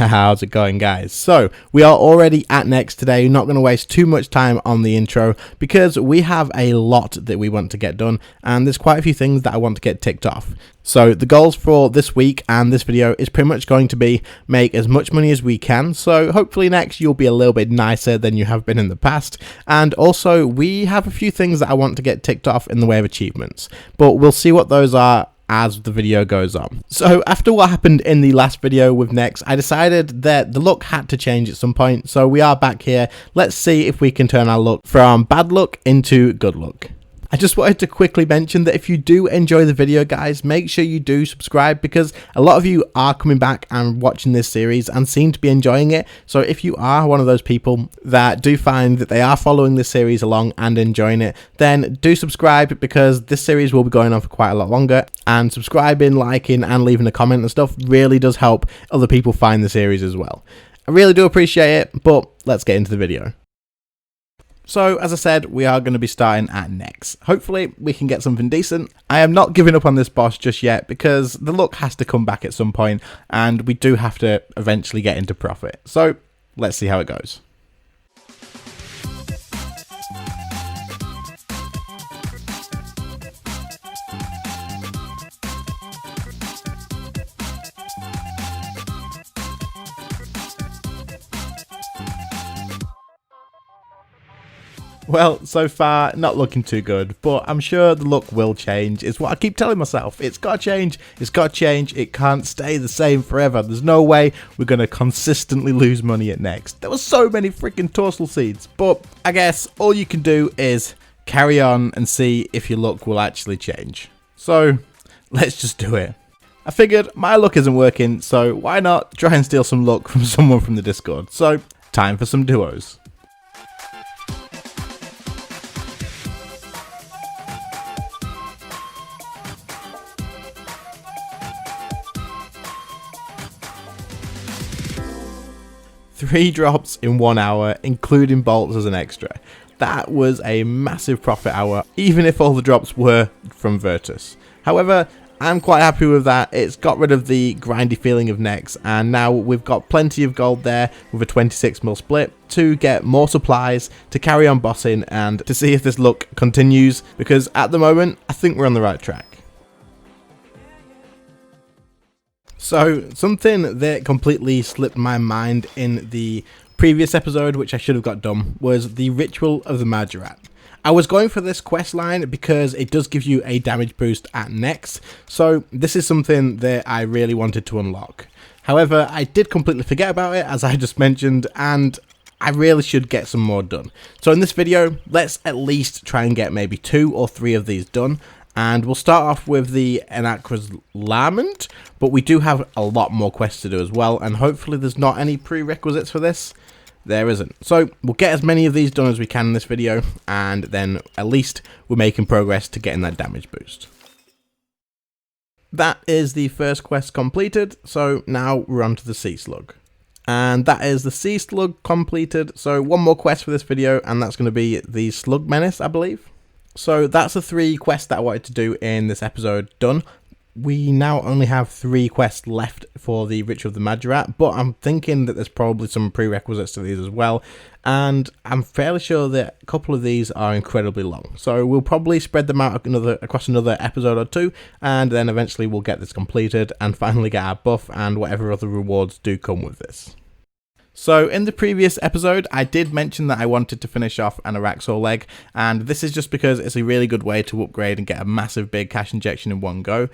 How's it going, guys? So we are already at next today. Not going to waste too much time on the intro because we have a lot that we want to get done and there's quite a few things that I want to get ticked off. So the goals for this week and this video is pretty much going to be make as much money as we can. So hopefully next you'll be a little bit nicer than you have been in the past. And also we have a few things that I want to get ticked off in the way of achievements, but we'll see what those are as the video goes on. So after what happened in the last video with Nex, I decided that the look had to change at some point. So we are back here. Let's see if we can turn our look from bad look into good look. I just wanted to quickly mention that if you do enjoy the video, guys, make sure you do subscribe because a lot of you are coming back and watching this series and seem to be enjoying it. So if you are one of those people that do find that they are following this series along and enjoying it, then do subscribe because this series will be going on for quite a lot longer, and subscribing, liking and leaving a comment and stuff really does help other people find the series as well. I really do appreciate it, but let's get into the video. So, as I said, we are going to be starting at Nex. Hopefully, we can get something decent. I am not giving up on this boss just yet because the look has to come back at some point and we do have to eventually get into profit. So, let's see how it goes. Well, so far, not looking too good, but I'm sure the look will change. It's what I keep telling myself. It's got to change. It's got to change. It can't stay the same forever. There's no way we're going to consistently lose money at Next. There were so many freaking torsal seeds, but I guess all you can do is carry on and see if your look will actually change. So, let's just do it. I figured my luck isn't working, so why not try and steal some luck from someone from the Discord. So, time for some duos. Three drops in 1 hour, including bolts as an extra. That was a massive profit hour, even if all the drops were from Virtus. However, I'm quite happy with that. It's got rid of the grindy feeling of Nex, and now we've got plenty of gold there with a 26mm split to get more supplies, to carry on bossing, and to see if this look continues, because at the moment, I think we're on the right track. So, something that completely slipped my mind in the previous episode, which I should have got done, was the Ritual of the Majorette. I was going for this quest line because it does give you a damage boost at Nex, so this is something that I really wanted to unlock. However, I did completely forget about it, as I just mentioned, and I really should get some more done. So in this video, let's at least try and get maybe 2 or 3 of these done. And we'll start off with the Enacra's Lament, but we do have a lot more quests to do as well, and hopefully there's not any prerequisites for this. There isn't. So we'll get as many of these done as we can in this video, and then at least we're making progress to getting that damage boost. That is the first quest completed, so now we're on to the Sea Slug. And that is the Sea Slug completed, so one more quest for this video, and that's going to be the Slug Menace, I believe. So that's the 3 quests that I wanted to do in this episode done. We now only have 3 quests left for the Ritual of the Majorette, but I'm thinking that there's probably some prerequisites to these as well, and I'm fairly sure that a couple of these are incredibly long. So we'll probably spread them out across another episode or 2, and then eventually we'll get this completed and finally get our buff and whatever other rewards do come with this. So in the previous episode, I did mention that I wanted to finish off an Araxor leg, and this is just because it's a really good way to upgrade and get a massive big cash injection in one go.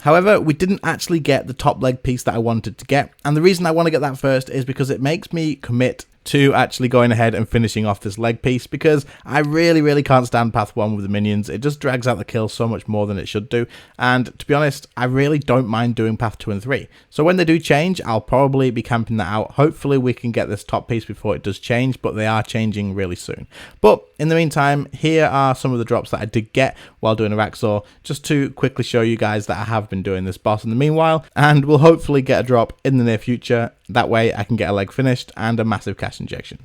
However, we didn't actually get the top leg piece that I wanted to get, and the reason I want to get that first is because it makes me commit to actually going ahead and finishing off this leg piece, because I really can't stand path 1 with the minions. It just drags out the kill so much more than it should do, and to be honest, I really don't mind doing path 2 and 3. So when they do change, I'll probably be camping that out. Hopefully we can get this top piece before it does change, but they are changing really soon. But in the meantime, here are some of the drops that I did get while doing Araxor, just to quickly show you guys that I have been doing this boss in the meanwhile, and we'll hopefully get a drop in the near future. That way I can get a leg finished and a massive cash injection.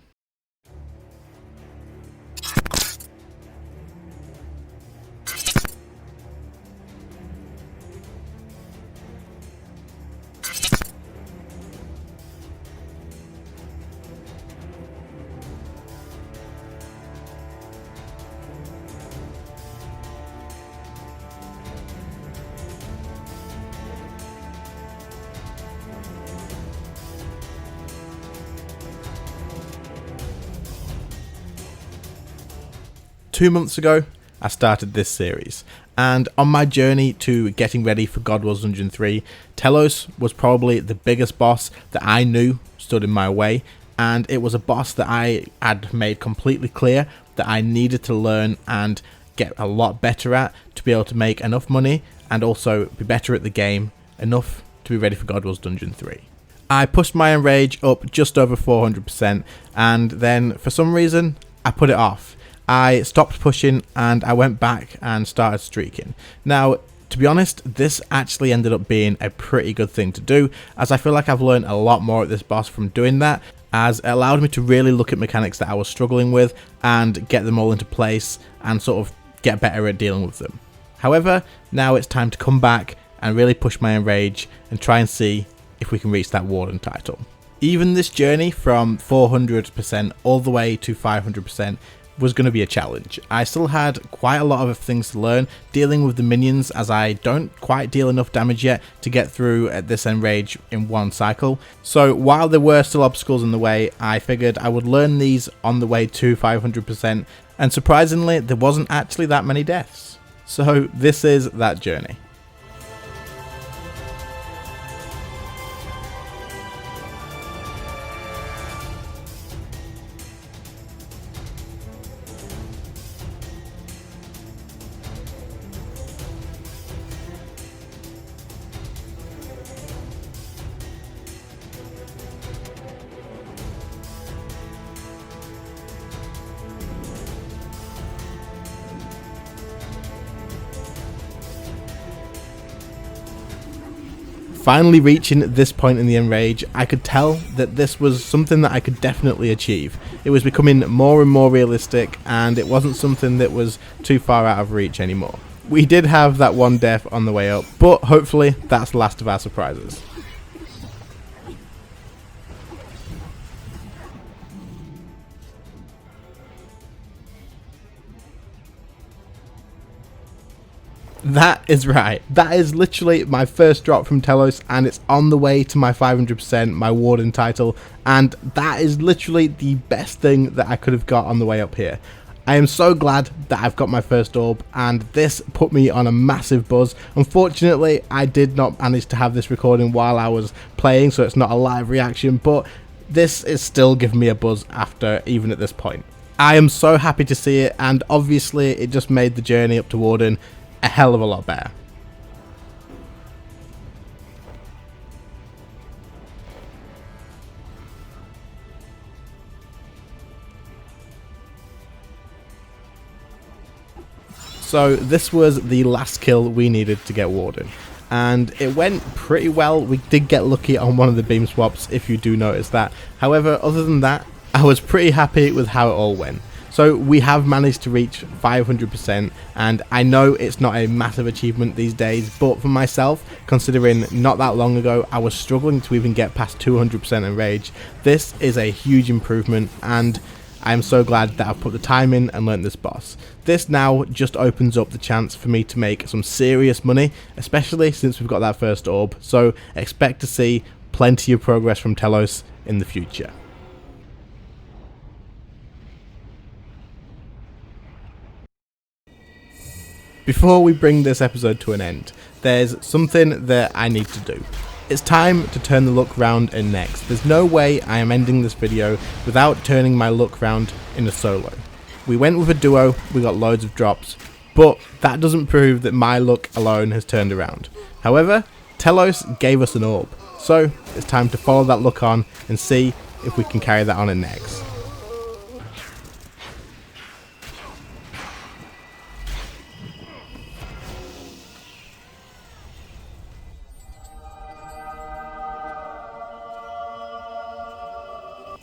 2 months ago, I started this series, and on my journey to getting ready for God Wars Dungeon 3, Telus was probably the biggest boss that I knew stood in my way, and it was a boss that I had made completely clear that I needed to learn and get a lot better at to be able to make enough money and also be better at the game enough to be ready for God Wars Dungeon 3. I pushed my enrage up just over 400%, and then for some reason I put it off. I stopped pushing and I went back and started streaking. Now, to be honest, this actually ended up being a pretty good thing to do, as I feel like I've learned a lot more at this boss from doing that, as it allowed me to really look at mechanics that I was struggling with and get them all into place and sort of get better at dealing with them. However, now it's time to come back and really push my enrage and try and see if we can reach that Warden title. Even this journey from 400% all the way to 500% was going to be a challenge. I still had quite a lot of things to learn dealing with the minions, as I don't quite deal enough damage yet to get through at this enrage in one cycle. So while there were still obstacles in the way, I figured I would learn these on the way to 500%, and surprisingly there wasn't actually that many deaths. So this is that journey. Finally reaching this point in the enrage, I could tell that this was something that I could definitely achieve. It was becoming more and more realistic, and it wasn't something that was too far out of reach anymore. We did have that one death on the way up, but hopefully that's the last of our surprises. That is right. That is literally my first drop from Telus, and it's on the way to my 500%, my Warden title, and that is literally the best thing that I could have got on the way up here. I am so glad that I've got my first orb, and this put me on a massive buzz. Unfortunately, I did not manage to have this recording while I was playing, so it's not a live reaction, but this is still giving me a buzz after, even at this point. I am so happy to see it, and obviously it just made the journey up to Warden a hell of a lot better. So this was the last kill we needed to get Warden, and it went pretty well. We did get lucky on one of the beam swaps, if you do notice that. However, other than that, I was pretty happy with how it all went. So we have managed to reach 500%, and I know it's not a massive achievement these days, but for myself, considering not that long ago I was struggling to even get past 200% enrage, this is a huge improvement, and I am so glad that I've put the time in and learnt this boss. This now just opens up the chance for me to make some serious money, especially since we've got that first orb, so expect to see plenty of progress from Telus in the future. Before we bring this episode to an end, there's something that I need to do. It's time to turn the luck round in next. There's no way I am ending this video without turning my luck round in a solo. We went with a duo, we got loads of drops, but that doesn't prove that my luck alone has turned around. However, Telus gave us an orb, so it's time to follow that luck on and see if we can carry that on in next.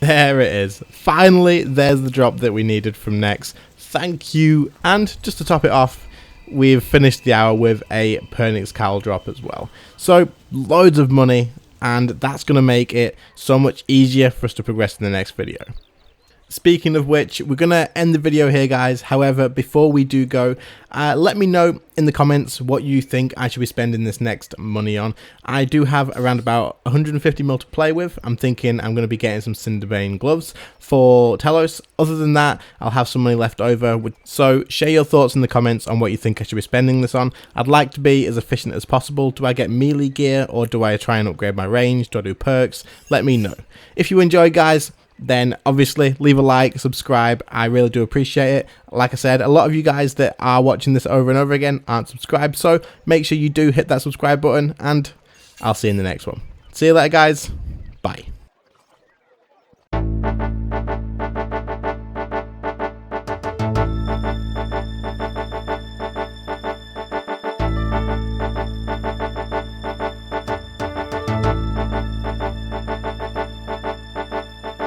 There it is. Finally, there's the drop that we needed from Nex. Thank you. And just to top it off, we've finished the hour with a Pernix Cowl drop as well. So, loads of money, and that's going to make it so much easier for us to progress in the next video. Speaking of which, we're going to end the video here, guys. However, before we do go, let me know in the comments what you think I should be spending this next money on. I do have around about 150 mil to play with. I'm thinking I'm going to be getting some Cinderbane gloves for Telus. Other than that, I'll have some money left over. So share your thoughts in the comments on what you think I should be spending this on. I'd like to be as efficient as possible. Do I get melee gear or do I try and upgrade my range? Do I do perks? Let me know. If you enjoy, guys, then obviously leave a like, subscribe. I really do appreciate it. Like I said, a lot of you guys that are watching this over and over again aren't subscribed, so make sure you do hit that subscribe button, and I'll see you in the next one. See you later, guys. Bye.